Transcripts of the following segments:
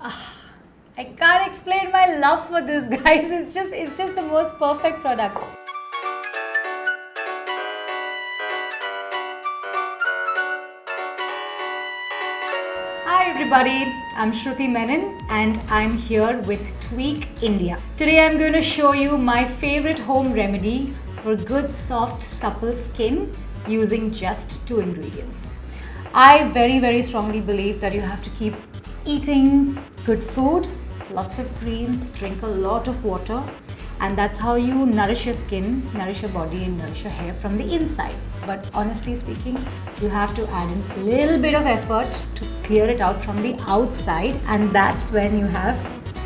I can't explain my love for this, guys. It's just the most perfect products. Hi everybody, I'm Shruthy Menon and I'm here with Tweak India. Today I'm going to show you my favorite home remedy for good, soft, supple skin using just 2 ingredients. I very strongly believe that you have to keep eating good food, lots of greens, drink a lot of water, and that's how you nourish your skin, nourish your body and nourish your hair from the inside. But honestly speaking, you have to add in a little bit of effort to clear it out from the outside, and that's when you have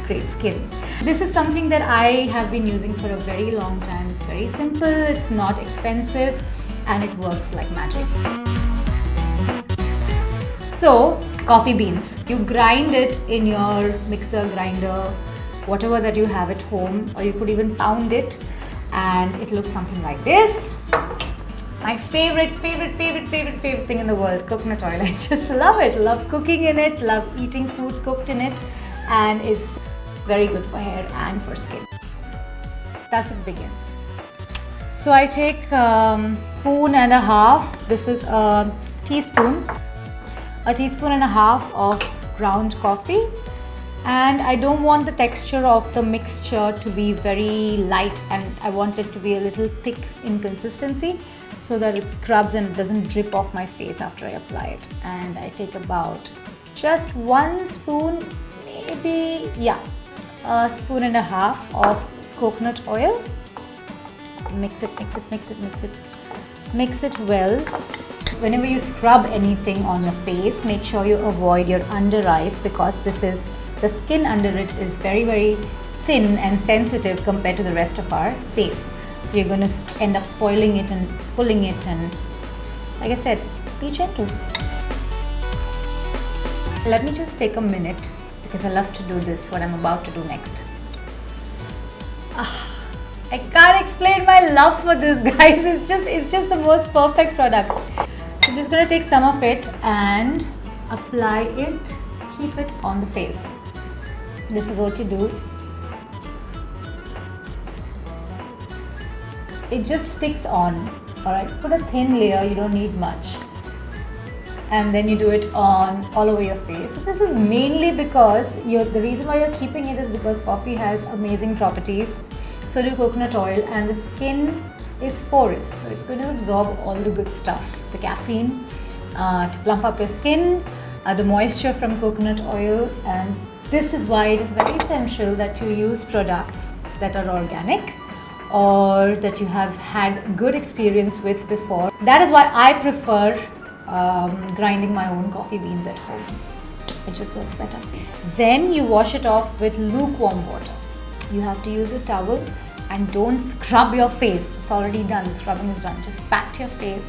great skin. This is something that I have been using for a very long time. It's very simple, it's not expensive, and it works like magic. So, coffee beans. You grind it in your mixer grinder, whatever that you have at home, or you could even pound it, and it looks something like this. My favorite thing in the world, coconut oil. I just love it. Love cooking in it, love eating food cooked in it, and it's very good for hair and for skin. Thus it begins. So I take spoon and a half. This is a teaspoon and a half of ground coffee, and I don't want the texture of the mixture to be very light, and I want it to be a little thick in consistency so that it scrubs and it doesn't drip off my face after I apply it. And I take about just 1 spoon, maybe, yeah, a spoon and a half of coconut oil. Mix it well. Whenever you scrub anything on your face, make sure you avoid your under eyes, because the skin under it is very thin and sensitive compared to the rest of our face. So you're going to end up spoiling it and pulling it, and like I said, be gentle. Let me just take a minute, because I love to do this, what I'm about to do next. I can't explain my love for this, guys. It's just the most perfect products. So I'm just going to take some of it and apply it, keep it on the face. This is what you do. It just sticks on, alright? Put a thin layer, you don't need much. And then you do it on all over your face. This is mainly because the reason why you're keeping it is because coffee has amazing properties. So do coconut oil, and the skin is porous, so it's going to absorb all the good stuff, the caffeine, to plump up your skin, the moisture from coconut oil, and this is why it is very essential that you use products that are organic or that you have had good experience with before. That is why I prefer grinding my own coffee beans at home. It just works better. Then you wash it off with lukewarm water. You have to use a towel, and don't scrub your face. It's already done, the scrubbing is done. Just pat your face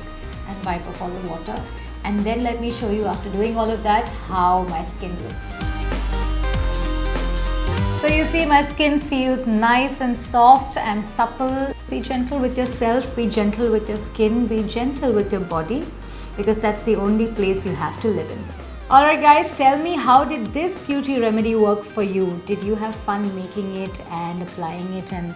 and wipe off all the water. And then let me show you, after doing all of that, how my skin looks. So you see, my skin feels nice and soft and supple. Be gentle with yourself, be gentle with your skin, be gentle with your body, because that's the only place you have to live in. Alright guys, tell me, how did this beauty remedy work for you? Did you have fun making it and applying it, and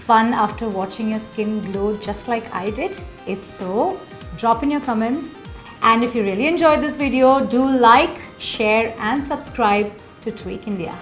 fun after watching your skin glow just like I did? If so, drop in your comments. And if you really enjoyed this video, do like, share and subscribe to Tweak India.